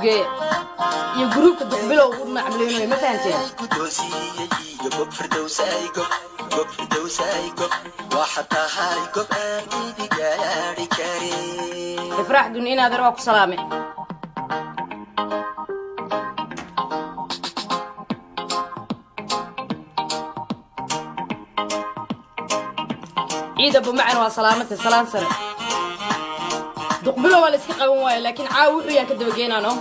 جي يجروب تدخبله ونعملينه ما فهمتين افرح دنينا هذا روك سلامي عيد ابو معن وسلامته سلام سر دقبله ولا اسكي قوان واي لكن عاو ويا كدب جينا نو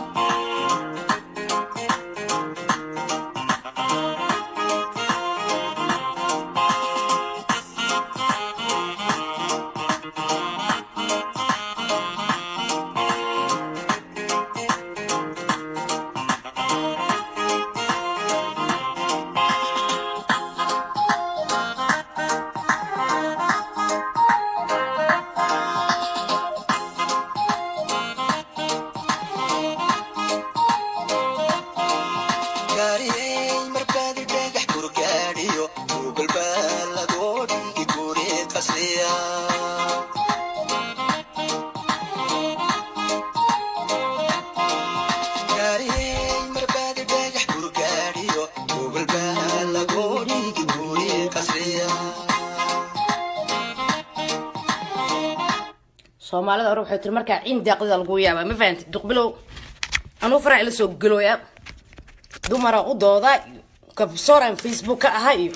soomaalida hore waxay tir markaa ciin daaqada lagu yaaba ma fahanti duqbilow anu farac la soo galooya dumara u dooda ka sooran facebook ka aha iyo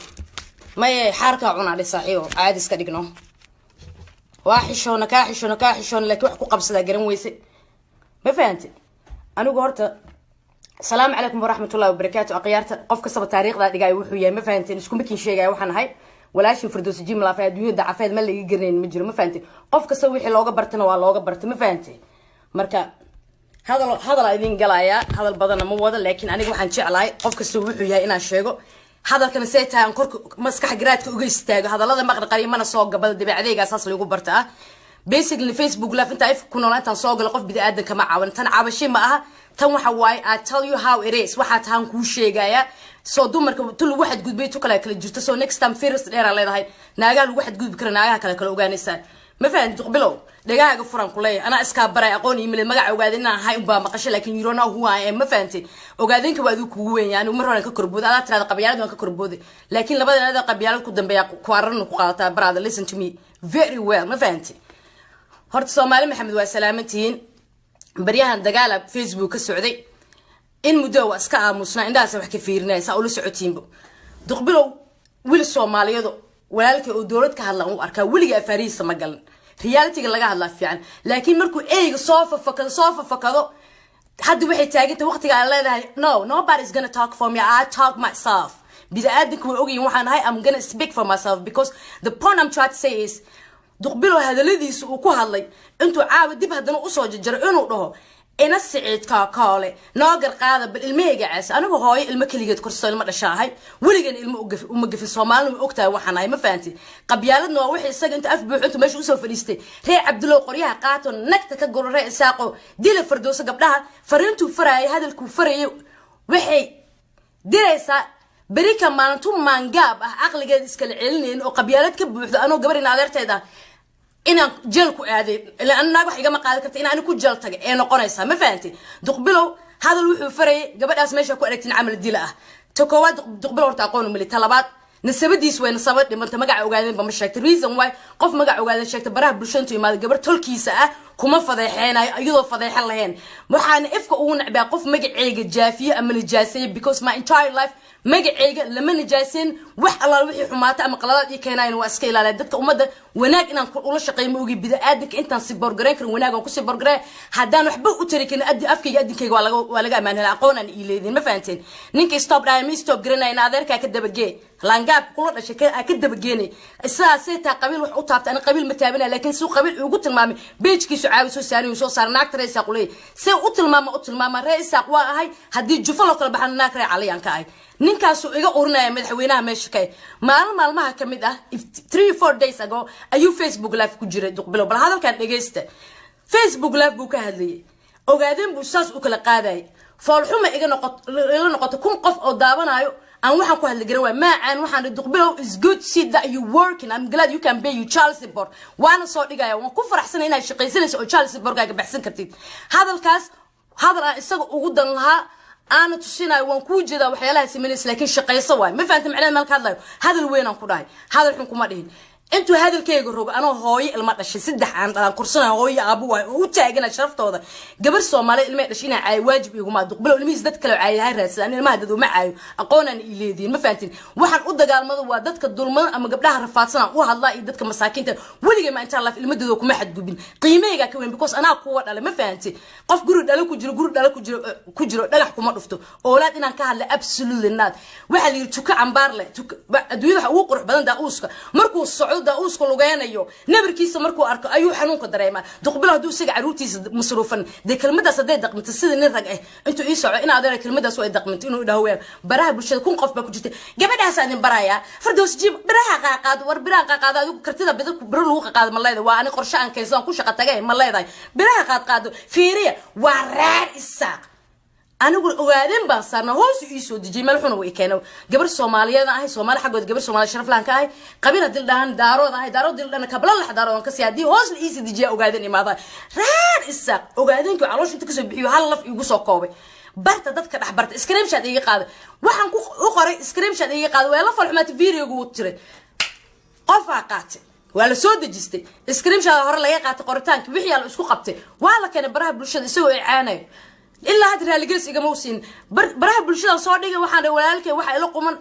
may xarka cunaa saaxiibo caadi iska dhigno waaxishona ka xishona laakiin wax ku qabsada garan weyse ma fahanti anigu horta salaamu calaykum waraxmatullaahi wabarakaatu aqyaarta qofka saba taariikhda dhigay wuxuu yahay ma fahantiin isku makin sheegay waxaan ahay walaashii firdoosi jim laafa adduunyada cafeed ma laga garanayn ma jiro ma fahantiin qof kasta wixii looga bartana waa looga bartay ma fahantiin marka hadal idin galaya hadal badan ma wada laakiin aniga waxaan jeclahay qof kasta wuxuu yahay inaan sheego hadalkan say tahay korka maskax garaadka uga istaago hadalada maqraqari mana soo gabal dibacdeega asaas lagu bartaa basically facebook live inta if ku noolaan soo gal qof bidaadan kama caawan tan caabashay ma aha tan waxa waay I tell you how it is waxa taan ku sheegaya soo dumarka tul waxad gudbay tu kala jirto so next time first dheer aan leedahay naaga lagu waxad gudbi kara naagaha kala ogaanaysan ma fahan duqbilow dhagaaga furan ku leeyahay ana iska baray aqoon email magac ogaadin inaan ahay u baa maqasho laakiin you don't know who I am ma fahanti ogaadinka waad ku weyn yani mar hore ka korbooda aad tirada qabyaalad waan ka korbooday laakiin labada qabyaalad ku dambeeya ku aran ku qaadataa brother listen to me very well ma fahanti horta Soomaali Maxamed waa salaamantiin baryahan dagaal Facebook ka socday in muddo waa iska aamusnaa indaas wax ka fiirinaysa oo la socotiinbo duqbilow wiil Soomaaliyado walaalkii oo dawlad ka hadlaan u arkaa wiliga afariisa ma galan reality laga hadlaa fiican laakiin markuu eeyga soo fafakado hadda waxay taagantay waqtiga aan leedahay no nobody's going to talk for me I talk myself bidaadanku way ogayeen waxaan ahay I'm going to speak for myself because the point I'm trying to say is duqbilow hadaladiisu uu ku hadlay intuu caawa dib hadana u soo jajaro inuu dhaho ina siciid ka kaale noogar qaada bal ilmeyga caas anigu hooyo ilmo kaligeed korso ilmo dhashaahay waligan ilmo uma gafin Soomaalidu way ogtahay waxaan ay ma fahanti qabyaaladna waa wixii isaga inta af buuxintu meesha u soo fadhiistay ree Cabdulla qoryaha qaato nagta ka goro ree isaaqo dila fardoosa gabdhaha fariintu faraay hadalku faraay waxay diraysa بريكا ما نتوم ما نجاب عقل جاد إسكال علني أو قبيلات كبوح أنا جبرنا على رتيدا إنا جلكو عادي لأن ناقح يجمع قاعدة إنا أنا كنت جلتك أنا قريسها ما فهمتي دقبلوا هذا الوحي فري قبل أسمع شو كأنك نعمل الدلاء تكواد دقبلوا ارتقون من الطلبات نسبت يسوي نسبت لما أنت مقع وقاعدين بمشاكل reason why قف مقع وقاعدين شاكت براه برشنتي ما قبل تركي ساعة كم فضيحين أيضا فضيح اللهين محن إفك ونعبا قف مقع عيق جافية أمن الجاسية because my entire life مقعيق لما نجاسين وح الله وحي حماته أما قلادات يكيناين واسكيل على دتك ومدى وناك إن نقول شقي موجي بدأدك أنت نصيب برجرين كر وناك وكسب برجرين هدان وحبه وترك إن أدي أفكي أدي كي ولا جا من العقون إلى ذي ما فهمتين نينك stop رايمي stop جرينا إن هذا كده بجي لانجاب كل شيء كده بجيني الساعة قبيل وحطها أنا قبيل متابعنا لكن سو قبيل وقلت المامي بيج كي سعاوي سو ساري وسو صار ناك رئيس أقولي سو قلت الماما رئيس أقوى هاي هدي جفلة كل بحال ناك رأي عليان كاي ninkaasu iga urnaaya madaxweynaha meesha kay maalmaha kamid ah 3-4 days ago ayuu Facebook live ku jiray duqbilow bal hadalkan dhageysta Facebook live buu ka hadlayay ogaadeen buu saas u kala qaaday foolxuma iga noqoto kun qof oo daabanayo aan waxaan ku hadli garan waa ma aan waxaan duqbilow is good to see that you working I'm glad you can pay you Charles Bor waana soo dhigaya waan ku faraxsanahay inaad shaqaysanayso oo Charles Bor gaaga baxsan kartid hadalkaas هذا إسقى وجودا لها أنا تسينا وانكو جدا وحيالها سمينيس لكن شقي سواي ما فهمت معناه مالك هذا الوين أنكو راي هذا الحكومة دين انتو هذا الكيك الروب انا هوي المدش سدح عن كرسنا هوي ابوها وتاغنا شرفتودا غبر سومالي ilma dhashina ay waajib igu ma duqbalo ilmiis dad kale ay hay raasaan ilmaha dad uma caayo aqoonan ileedin ma fahantin waxaan u dagaalmado waa dadka dulman ama gabdhaha rafaadsan u hadlaa iyo dadka masaakiinta waliga ma inta la ilmadooda kuma xad gubin qiimeeyga ka weyn because ana kuwa dhalay ma fahantin qof guri dhalay ku jiro dhagax kuma dhufto oolaad inaan ka hadla absolutely not waxa la yiri tuka cambaar leh adduunyada waxa ugu qurux badan daauuska markuu socdo uusku lugeenayo nabarkiisa markuu arko ayuu xanuunka dareemaa duqbilo haduu isaga caruurtiisa masruufan de kelmadaas haday dhaqmto sida nin rag ah intuu ii soco in adeer kelmadaas way dhaqmto inuu dhaaween baraha bulshada kun qof ba ku jirta gabadhaas aan baraya fardoos jib baraha qaaqaad war baraha qaaqaad adigu kartida bidad ku baro lagu qaaqaad ma leedahay waa ani qorshe aan kaysan ku shaqo tagay ma leedahay baraha qaaqaad fiiriya waa raar isaaq أنا أقول أوادين بصرنا هو سو دجي ملحون ويكانوا قبل الصومالية ذا هاي صومال حقود قبل الصومال شرف لان كاي قبيلة دلدان دارو ذا هاي دارو دلدان قبل الله دارو كسيادي هو الإيسي دجي أوادين ما ذا رار الساق أوادين كوا عروش أنت كسب بيو هلا في يقصوا قوي برت دتك أحبرت إسكريم شاد يقاد وحن كو أقرأ إسكريم شاد يقاد ولا فرحمة فيديو جوت تري قفا قاتل ولا سود جستي إسكريم شاد هور لا يقات قرتان كبيح يلا إسكو قبتي ولا كان براه بلشة يسوي إعانة إلا هذا اللي جلس يجمعوسين براه بلشة صادقة وحنا ولالك وح إلى قمن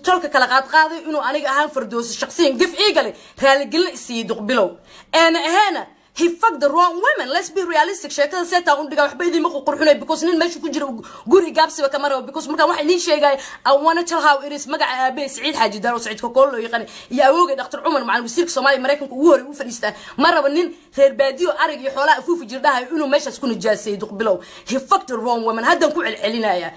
تلك كلاقات قاضي إنه أنا أهم فردوس الشخصين قف إيجالي اللي جلس يدقبلو أنا هنا he fucked the wrong women let's be realistic sheekada seeta uu dhiga waxba idin ma qurxinay because nin meesha ku jira guri gaabsiba kamaro because marka wax idin sheegay I want to tell how it is magaca aabe Saciid Xaaji Daaro Saciid Kokool loo yaqaan iyo awooga Dr. Umar macallin wasiirka Soomaaliya Mareykanka ugu hore u fadhiista maraba nin reer baadiyo arag iyo xoolaha afuufi jirdhahay inuu meeshaas ku nijaasay duqbilow he fucked the wrong women hadan ku celcelinaya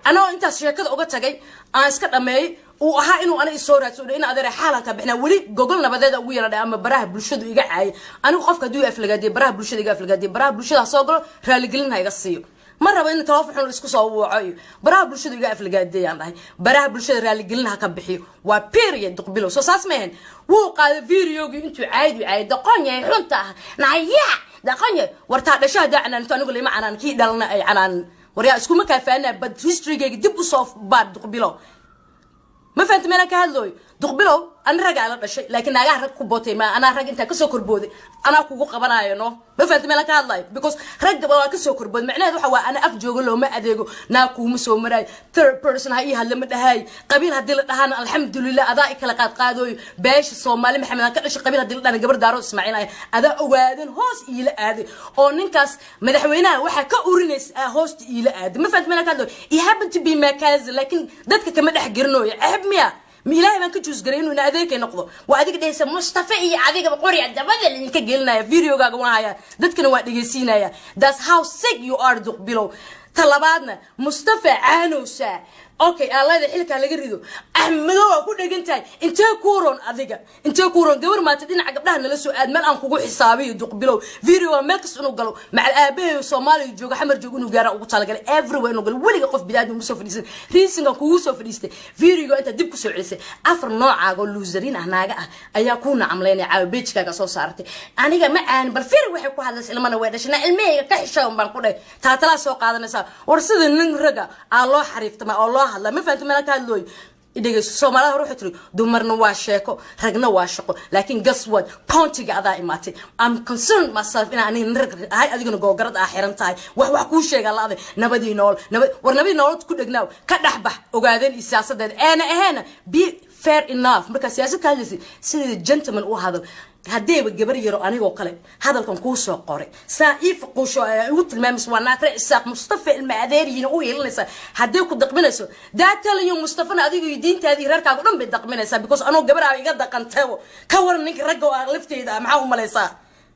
ana intaas sheekada uga tagay aan iska dhameey oo aha inuu ana isoo raadso in adeer xaalanka bixna wali gogol nabadeeda ugu yeeradhay ama baraha bulshadu iga caay anigu qofka duu aflagaadey baraha bulshada iga aflagaadey baraha bulshada soo galo raali gelin iga siiyo ma rabo in telefoon isku soo wacayo baraha bulshada iga aflagaadey aan dhahay baraha bulshada raali gelin ha ka bixiyo waa period duqbilo soo saas meen wuu qaado videogi intuu caadi daqoon yahay xunta naya daqoon warta dhashaa daacna inta anigu leema aanan ki dhalna ay aanan waryaa isku ma kaafaana bad history-geega dib u soo baad duqbilo ما فهمت مالك هاللوي دقبلو أنا رجع على الشيء لكن أنا رج كبوتي ما أنا رج أنت كسر كربودي أنا كوجو قبناي نو ما فهمت مالك هاللاي because رج بقى كسر كربود معناه ده حوا أنا أفجو له ما أديجو ناكو مسو مراي third person هاي هاللمة هاي قبيل هدل أنا الحمد لله أدائك لقد قادوا باش الصومالي محمد كلش قبيل هدل أنا قبل دارو إسماعيل أداء وادن هوس إلى أدي أو ننكس مدحوينا واحد كأورنس هوس إلى أدي ما فهمت مالك هاللوي he happened to be مكاز لكن دتك كمان حجرنو أحب ميا ميلاي ما كنتوس قرينو إن أذيك نقضه وأذيك ده اسمه مصطفى أذيك بقرية ده بدل اللي كجلنا فيديو جاكونا دتك نواد جسينا يا that's how sick you are دقبلو طلباتنا مصطفى عانوسا أوكي الله ده حيلك على جريدو أحمدوا كل جنتاي أنت كورون أذيك أنت كورون قبل ما تدين عقبنا نلسو أدمن أن كوجو حسابي دقبلو فيديو ماكس إنه قالوا مع الآباء الصومالي جوج حمر جوجونو جارا وقتال قال everywhere إنه قال ولي قف بداية مسوف ريسن ريسن كوسو فريسته فيديو أنت دب كسر عيسى أفر نوع قال لوزرين هنا جا أيكون عملين على بيتش كجاسو صارتي أنا جا ما أنا بالفير وحكوا هذا السلام أنا وادش أنا المية كحشة وبنقول تعطلا سوق هذا نسا ورصد النرجع الله حريف تما الله هلا ما فهمت مالك هاللوي إذا الصومالي روح تري دمرنا واشيكو رجنا واشكو لكن guess what بونتي قاعدة إماتي I'm concerned myself إن أنا نرجع هاي أديكنا جو قرض آخرين تاي وحكوش شيء قال هذا نبدي نول ورنبي نول تكون دجناو كدحبه وقاعدين السياسة ده أنا هنا be fair enough مركز سياسة كذي سيد gentleman وهذا هدي بالجبر يرو أنا وقلب هذا كان كوسو قارئ سايف قوشو يقول المامس وناكر الساق مصطفى المعذري ينقول يلنسا هدي كدق منسو ده تلي يوم مصطفى هذي يدين تهذي ركع قدام بدق منسا because أنا جبر عم يقدر كان تاو كور إنك رجعوا أغلفتي ده معهم مليسا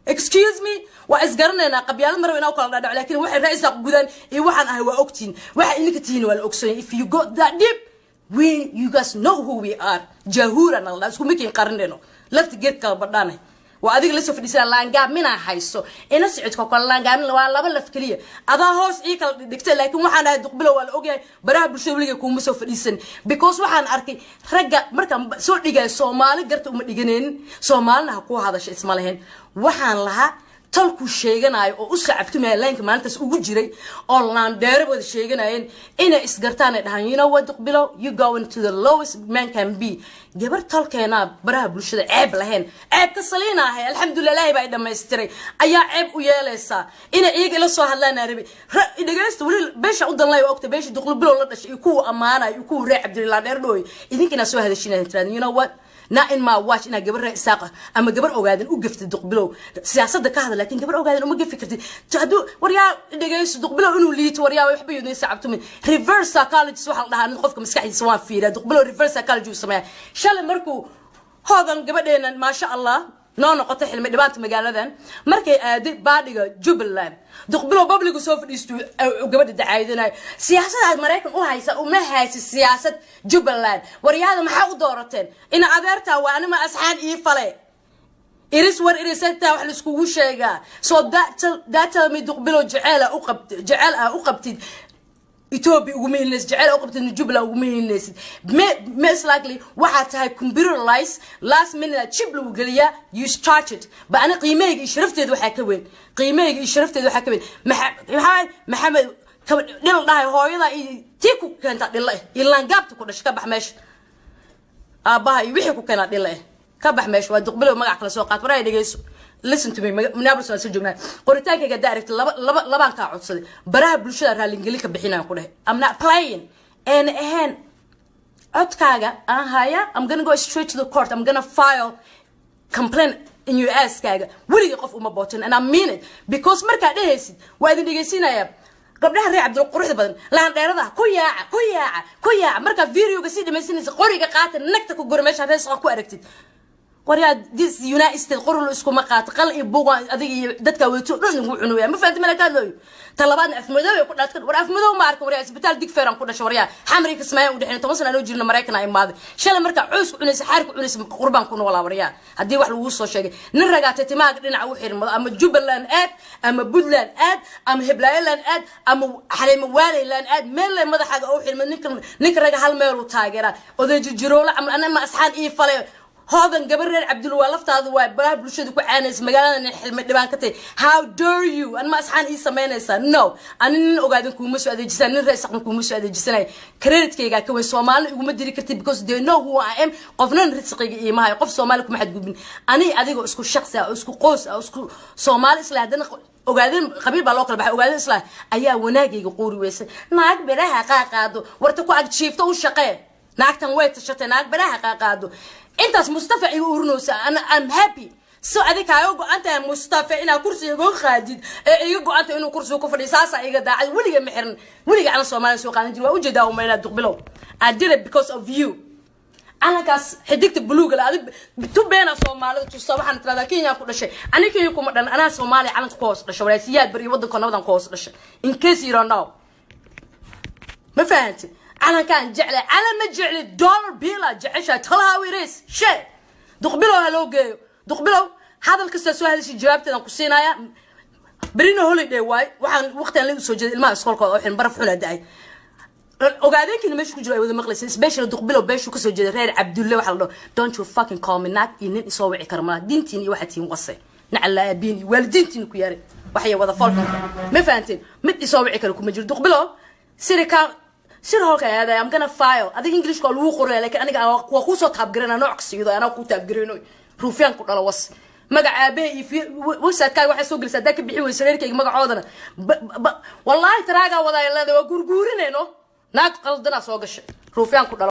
excuse me وأسجرنا أنا قبيل مرة وناقل هذا لكن واحد رئيس جدًا واحد هو أكتين واحد إنك تين والأكسين if you go that deep we you guys know who we are جهورنا الله سو ممكن قارننا لفت جيت كالبردانه وأديك لسه في الإسلام لانجاب منها حيسو إن سعيد كوكل لانجاب من ولا بلف كليه هذا هوس إيه كالدكتور لكن وحنا دقبله ولا أوجي براه بالشغل يكون مسوا في الإسلام because وحنا أركي رجع مركب سوق دجاج سومالي قرت دجنين سومالنا هكو هذا شيء اسمه لهن وحنا لها talku sheeganayo oo u sacabtumay leenka maalintaas ugu jiray oo laan dheerabada sheeganayeen inay isgartaan ay dhahan you know what below you go into the lowest man can be gabar talkeena baraha bulshada ceeb lahayn ceeb ka saliinahay alxamdulillah baa dhameystiray ayaa ceeb u yeelaysa inay iyaga ila soo hadlaan arabi dhageysto wali beesha u danlay oo ogta beesha duqlo below la dhashay ku amaanay ku reey Cabdillah dheer dhooy idinkina soo hadashinayaan you know what not in my watch ina gabar Isaaq ama gabar ogaadan u gaftay duqbilow siyaasadda ka hadla laakiin gabar ogaadan uma gafi kartid hadu waryaa dhageyso duqbilow inuu liito waryaa waxba yidin sacabtumin reverse psychology waxa la dhahaa qofka maskaxdiisa waan fiiraa duqbilow reverse psychology sameeya shalay markuu hoogan gabadheena ma sha Allah noo noqotay xilmi dhibaanta magaaladan markay aaday baadhiga Jubaland duqbilow public soo fadhiisto gabadha dacaydinay siyaasadda Mareykan u haysa uma haysa siyaasad Jubaland waryaada maxaa u doorateen in adeerta waa anima asxaan ii fale iris war irisata wax la isku sheegaa so that tell me duqbilow jacayl u qabtid Ethiopia ugu meelness jacayl u qabtid Jubaland ugu meelness most likely waxa tahay computerized last minute chip lagu galiya you started ba ana qiimeeyga sharafteedu waxa ka weyn qiimeeyga sharafteedu waxa ka weyn maxamed dhil dhahay hooyada tii ku keenta dhilay ilaan gaabta ku dhashay ka bax meesha aabaha wixii ku keena dhilay ka bax meesha waa duqbilow magac kala soo qaad waray dhageyso listen to me munabas soo joognaa qoritaankayga daaragta labaan ka codsaday baraha bulshada raalingeli ka bixinaan ku dhahay I'm not playing and codkaaga aan haya I'm going to go straight to the court I'm going to file complaint in your ass kaaga waliga qof uma bootin and I mean it because marka dhahaysid waa idin dhageysinaya gabdhaha reer Cabdul quruxda badan laan dheerada ku yaaca marka video-ga si dhamaysinaysa qoriga qaata nagta ku gor meesha rees ku aragtid waryaa this United States qorul isku ma qaat qal iyo buuga adiga dadka weeto dhan ugu cunooya ma fahanti malakaadlooyo talabaad afmadow ku dhaadkan war afmadow ma arkan waryaa isbitaal digfeeran ku dhashay waryaa xamri ka sameeyay u dhixin 10 sano jirna Mareykan ay imaad shalay marka cuus cunaysa xaarku cunaysa qurban ku noolaa waryaa hadii wax lagu soo sheegay nin ragaatay timaaga dhinaca u xirmado ama Jubaland aad ama Puntland aad ama Highland aad ama Xalimo Waaleyland aad meel leh madaxaaga u xirmado ninka raga hal meel u taageera oday jiroola ama ana ma asxaan ii falay هذا قبل عبد الوالف هذا واي بلا بلشة كو عانس مقالنا نحلم دبان كتي how dare you أنا ما أسحان إيسا مينيسا no أنا أقعد نكون مسؤول هذا الجسد نرأسق نكون مسؤول هذا الجسد كريت كي قاعد كوي سومال يقوم يدري كتي because they know who I am قفنا نرأسق إيه ما هي قف سومالكم حد يقولين أنا أديكو اسكو شخص أو اسكو قوس أو اسكو سومال إسلا هذا وقاعدين قبيل بالوقت البحر وقاعدين إسلا أيها وناجي يقولي ويس ناق براها قاقادو ورتكو أجد شيفته وشقة ناق تنويت الشتى ناق براها قاقادو أنت مصطفى يقولنوس أنا I'm happy so أديك هيوجو أنت مصطفى إن كرسي يقول خادد يجو أنت إنه كرسي كفر إساسا يجدا ولي محرن ولي على سومال سوق أنا جوا وجدا وما يدقبلو I did it because of you أنا كاس حديقة بلوغ لا بتبين سومال تصبح أنت هذا كين يأكل شيء أنا كين يكون أنا سومالي على كوس الشوارعيات بري ودك كنا بدنا كوس الشيء in case you don't know ما فهمتي أنا كان جعله على ما جعله دولار بيلا جعشة تلها ويريس شيء دقبلو هلو جاي دقبلو هذا القصة سؤال هذا الشيء جوابته نقصينا يا برينو هولي دي واي وحن وقتها اللي سوجد الماء سخالك وحين برف حنا داي وقاعدين كنا مش كجوا وذا مقلس سبيشال دقبلو بيشو كسوجد رير عبد الله وحلو don't you fucking call me not إني يسوي كرمات دينتيني واحد تين وصي نعلا بيني والدينتيني كياري وحيا وذا فالك ما فهمتين مت يسوي كركم مجرد دقبلو سيركا سير هالك هذا I'm gonna file هذا إنجليش قالوا قرر لكن أنا وقوسه تابجرنا نعكس يدا أنا قوت تابجرينه روفيان كنا لوص مجا أبي في وسات كاي واحد سوق لسدك بيحوي ويسرير كي مجا عودنا والله تراجع وضع الله ده وقرقورين إنه ناق قلدنا سوق الشيء روفيان كنا